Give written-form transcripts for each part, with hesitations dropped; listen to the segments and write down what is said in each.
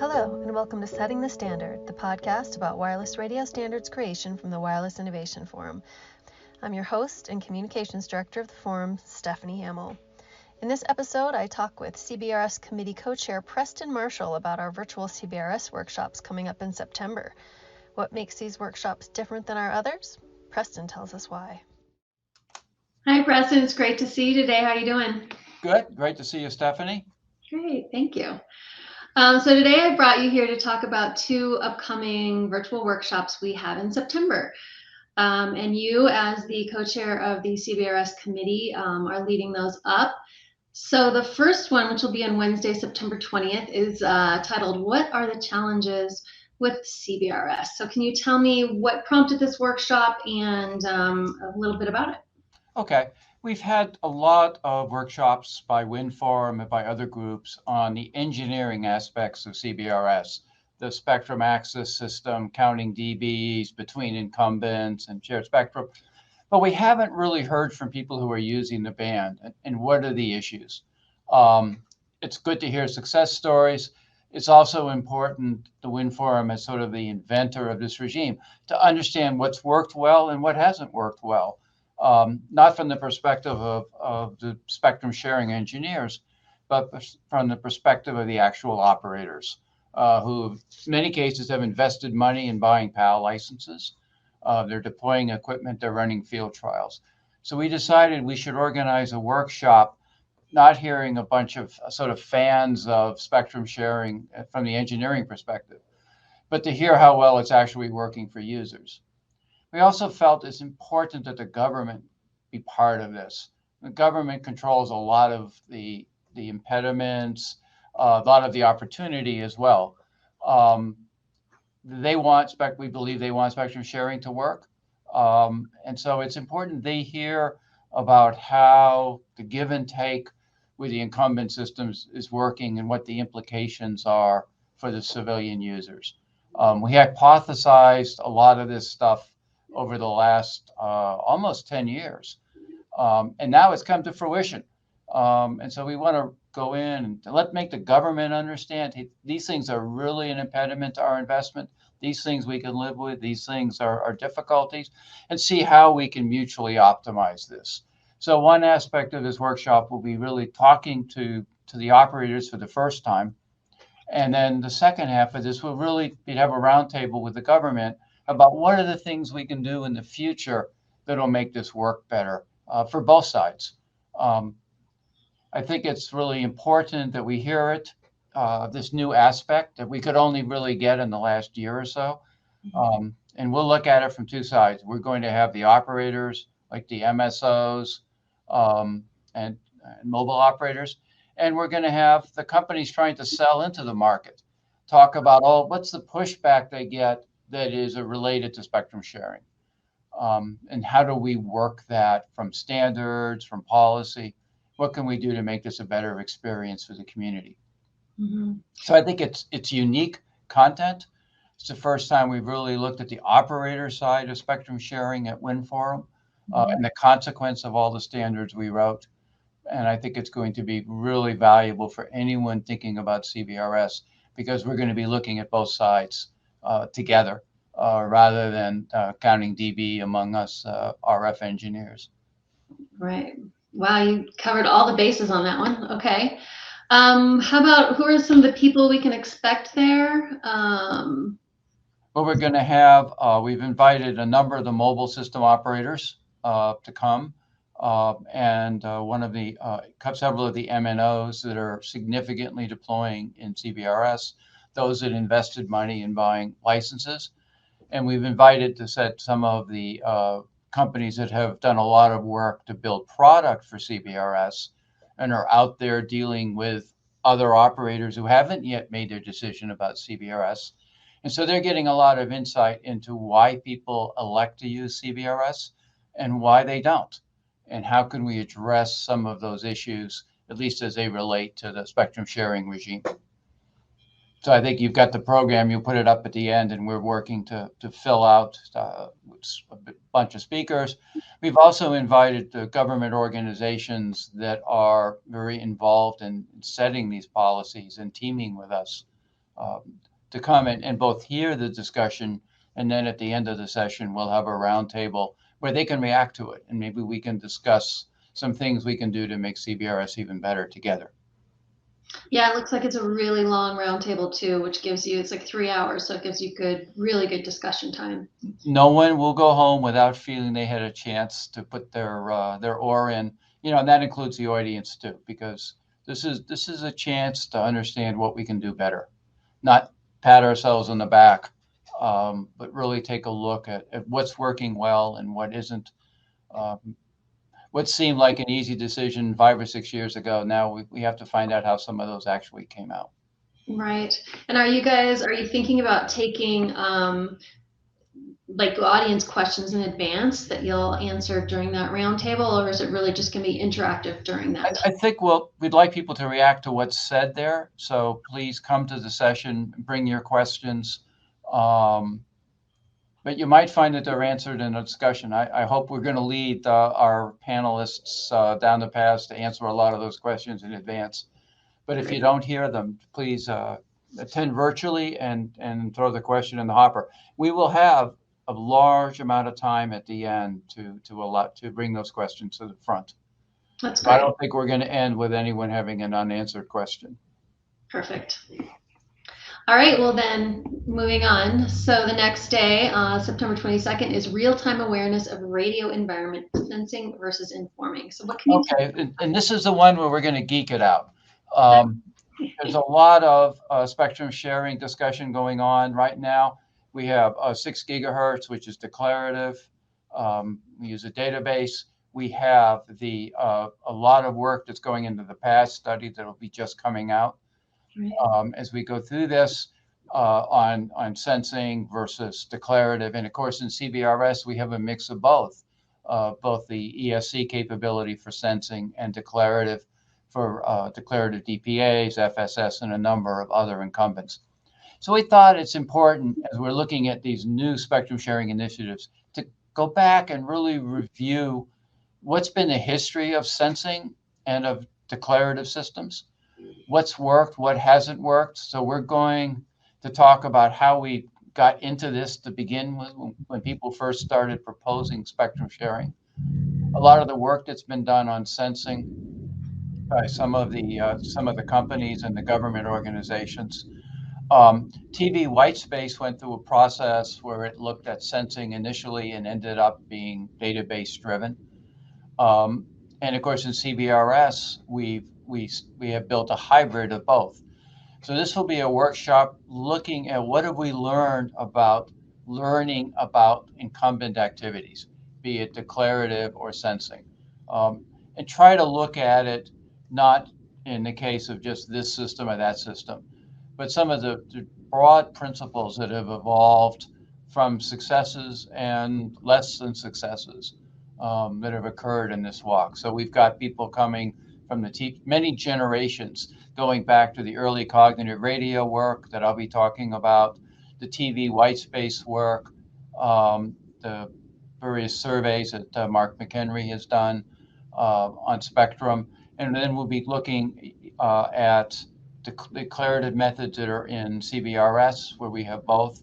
Hello, and welcome to Setting the Standard, the podcast about wireless radio standards creation from the Wireless Innovation Forum. I'm your host and communications director of the forum, Stephanie Hamill. In this episode, I talk with CBRS Committee Co-Chair Preston Marshall about our virtual CBRS workshops coming up in September. What makes these workshops different than our others? Preston tells us why. Hi, Preston. It's great to see you today. How are you doing? Good. Great to see you, Stephanie. Great. Thank you. So today I brought you here to talk about two upcoming virtual workshops we have in September. And you, as the co-chair of the CBRS committee, are leading those up. So the first one, which will be on Wednesday, September 20th, is titled, What are the Challenges with CBRS? So can you tell me what prompted this workshop and a little bit about it? Okay. We've had a lot of workshops by Wind Forum and by other groups on the engineering aspects of CBRS, the spectrum access system, counting dBs between incumbents and shared spectrum. But we haven't really heard from people who are using the band and what are the issues. It's good to hear success stories. It's also important, the Wind Forum as sort of the inventor of this regime, to understand what's worked well and what hasn't worked well. Not from the perspective of the spectrum sharing engineers, but from the perspective of the actual operators, who in many cases have invested money in buying PAL licenses. They're deploying equipment, they're running field trials. So we decided we should organize a workshop, not hearing a bunch of sort of fans of spectrum sharing from the engineering perspective, but to hear how well it's actually working for users. We also felt it's important that the government be part of this. The government controls a lot of the impediments, a lot of the opportunity as well. We believe they want spectrum sharing to work. And so it's important they hear about how the give and take with the incumbent systems is working and what the implications are for the civilian users. We hypothesized a lot of this stuff over the last almost 10 years. And now it's come to fruition. And so we want to go in and make the government understand these things are really an impediment to our investment. These things we can live with. These things are difficulties, and see how we can mutually optimize this. So one aspect of this workshop will be really talking to the operators for the first time. And then the second half of this will really have a roundtable with the government about what are the things we can do in the future that'll make this work better for both sides. I think it's really important that we hear it, this new aspect that we could only really get in the last year or so. And we'll look at it from two sides. We're going to have the operators, like the MSOs and mobile operators, and we're going to have the companies trying to sell into the market, talk about, what's the pushback they get that is related to spectrum sharing. And how do we work that from standards, from policy? What can we do to make this a better experience for the community? Mm-hmm. So I think it's unique content. It's the first time we've really looked at the operator side of spectrum sharing at Wind Forum, and the consequence of all the standards we wrote. And I think it's going to be really valuable for anyone thinking about CBRS, because we're going to be looking at both sides together, rather than counting dB among us RF engineers. Right. Wow, you covered all the bases on that one. Okay. How about, who are some of the people we can expect there? Well, we're going to have, we've invited a number of the mobile system operators to come, and several of the MNOs that are significantly deploying in CBRS, those that invested money in buying licenses. And we've invited to set some of the companies that have done a lot of work to build product for CBRS and are out there dealing with other operators who haven't yet made their decision about CBRS. And so they're getting a lot of insight into why people elect to use CBRS and why they don't. And how can we address some of those issues, at least as they relate to the spectrum sharing regime. So I think you've got the program, you put it up at the end, and we're working to fill out a bunch of speakers. We've also invited the government organizations that are very involved in setting these policies and teaming with us to come and both hear the discussion, and then at the end of the session, we'll have a roundtable where they can react to it, and maybe we can discuss some things we can do to make CBRS even better together. Yeah, it looks like it's a really long roundtable too, which gives you, it's like 3 hours, so it gives you really good discussion time. No one will go home without feeling they had a chance to put their oar in, and that includes the audience too, because this is a chance to understand what we can do better, not pat ourselves on the back, but really take a look at what's working well and what isn't. What seemed like an easy decision 5 or 6 years ago, now we have to find out how some of those actually came out. Right. And are you thinking about taking like audience questions in advance that you'll answer during that roundtable, or is it really just going to be interactive during that? I think we'd like people to react to what's said there. So please come to the session, bring your questions. But you might find that they're answered in a discussion. I hope we're going to lead our panelists down the path to answer a lot of those questions in advance. But if you don't hear them, please attend virtually and throw the question in the hopper. We will have a large amount of time at the end to bring those questions to the front. That's great. I don't think we're going to end with anyone having an unanswered question. Perfect. All right, well then, moving on. So the next day, September 22nd, is real-time awareness of radio environment sensing versus informing. So what can you tell me? And this is the one where we're going to geek it out. There's a lot of spectrum sharing discussion going on right now. We have 6 gigahertz, which is declarative. We use a database. We have a lot of work that's going into the PASS study that'll be just coming out. As we go through this on sensing versus declarative. And of course, in CBRS, we have a mix of both the ESC capability for sensing and declarative for declarative DPAs, FSS, and a number of other incumbents. So we thought it's important, as we're looking at these new spectrum sharing initiatives, to go back and really review what's been the history of sensing and of declarative systems. What's worked, what hasn't worked. So we're going to talk about how we got into this to begin with when people first started proposing spectrum sharing. A lot of the work that's been done on sensing by some of the companies and the government organizations. TV Whitespace went through a process where it looked at sensing initially and ended up being database driven. And of course, in CBRS, we have built a hybrid of both. So this will be a workshop looking at what have we learned about learning about incumbent activities, be it declarative or sensing, and try to look at it not in the case of just this system or that system, but some of the broad principles that have evolved from successes and less than successes that have occurred in this walk. So we've got people coming from many generations, going back to the early cognitive radio work that I'll be talking about, the TV Whitespace work, the various surveys that Mark McHenry has done on spectrum. And then we'll be looking at the declarative methods that are in CBRS, where we have both.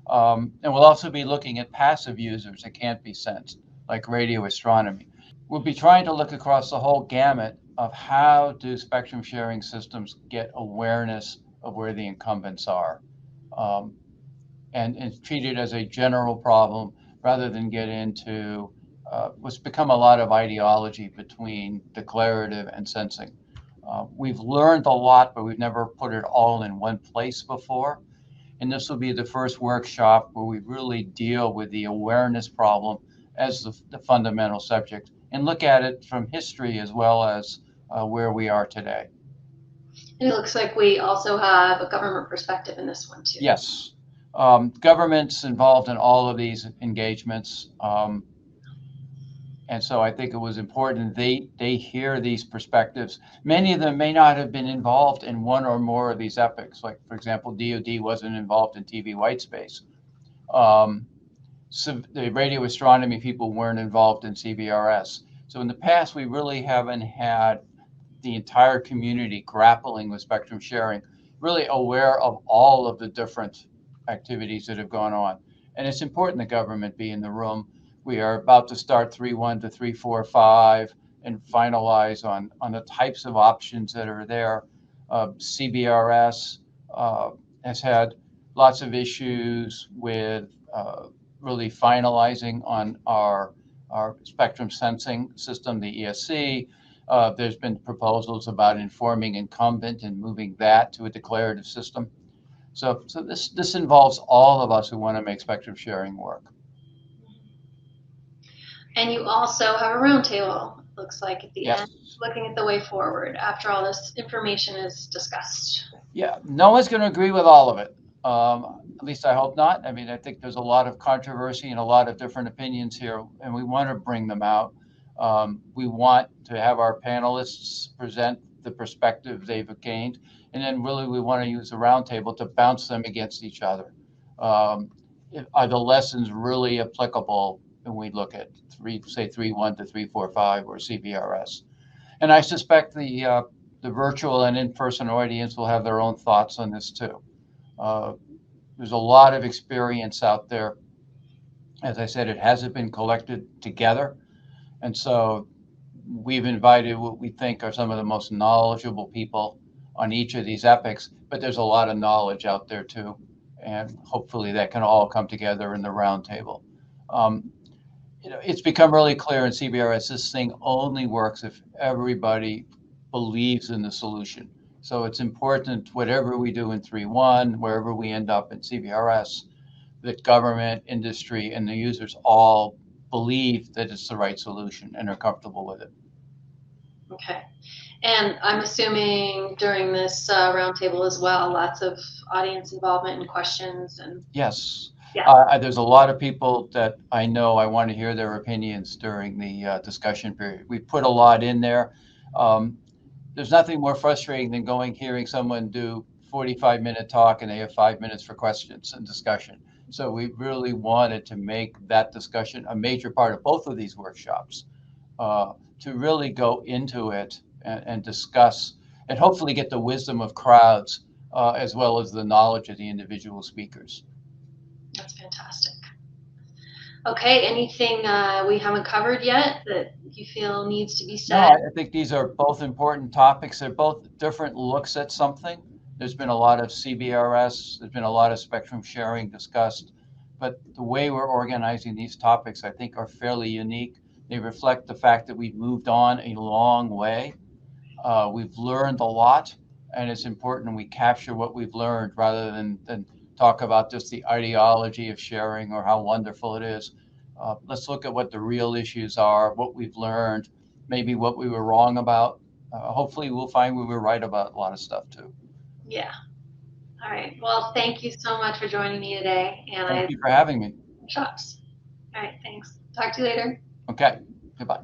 And we'll also be looking at passive users that can't be sensed, like radio astronomy. We'll be trying to look across the whole gamut of how do spectrum sharing systems get awareness of where the incumbents are, and treat it as a general problem rather than get into what's become a lot of ideology between declarative and sensing. We've learned a lot, but we've never put it all in one place before. And this will be the first workshop where we really deal with the awareness problem as the fundamental subject and look at it from history as well as where we are today. And it looks like we also have a government perspective in this one too. Yes. Government's involved in all of these engagements. And so I think it was important they hear these perspectives. Many of them may not have been involved in one or more of these epochs. Like, for example, DoD wasn't involved in TV Whitespace. So the radio astronomy people weren't involved in CBRS. So in the past, we really haven't had the entire community grappling with spectrum sharing. really aware of all of the different activities that have gone on. And it's important the government be in the room. We are about to start 3.1 to 3.4.5 and finalize on the types of options that are there. CBRS has had lots of issues with really finalizing on our spectrum sensing system, the ESC. There's been proposals about informing incumbent and moving that to a declarative system. So this involves all of us who want to make spectrum sharing work. And you also have a roundtable, looks like, at the Yes. end, looking at the way forward after all this information is discussed. Yeah, no one's going to agree with all of it. At least I hope not. I mean, I think there's a lot of controversy and a lot of different opinions here, and we want to bring them out. We want to have our panelists present the perspective they've gained, and then really we want to use the roundtable to bounce them against each other. Are the lessons really applicable when we look at 3.1 to 3.4.5 or CBRS? And I suspect the virtual and in-person audience will have their own thoughts on this too. There's a lot of experience out there. As I said, it hasn't been collected together. And so we've invited what we think are some of the most knowledgeable people on each of these epics, but there's a lot of knowledge out there too. And hopefully that can all come together in the roundtable. It's become really clear in CBRS, this thing only works if everybody believes in the solution. So it's important, whatever we do in 3.1, wherever we end up in CBRS, that government, industry, and the users all believe that it's the right solution and are comfortable with it. Okay. And I'm assuming during this roundtable as well, lots of audience involvement and questions. And yes. Yeah. There's a lot of people that I know I want to hear their opinions during the discussion period. We put a lot in there. There's nothing more frustrating than hearing someone do 45-minute talk and they have 5 minutes for questions and discussion. So we really wanted to make that discussion a major part of both of these workshops, to really go into it and discuss and hopefully get the wisdom of crowds as well as the knowledge of the individual speakers. That's fantastic. Okay, anything we haven't covered yet that you feel needs to be said? No, I think these are both important topics. They're both different looks at something. There's been a lot of CBRS, there's been a lot of spectrum sharing discussed, but the way we're organizing these topics, I think, are fairly unique. They reflect the fact that we've moved on a long way. We've learned a lot, and it's important we capture what we've learned rather than talk about just the ideology of sharing or how wonderful it is. Let's look at what the real issues are, what we've learned, maybe what we were wrong about. Hopefully we'll find we were right about a lot of stuff too. Yeah. All right. Well, thank you so much for joining me today. And Thank you for having me. Workshops. All right. Thanks. Talk to you later. Okay. Goodbye.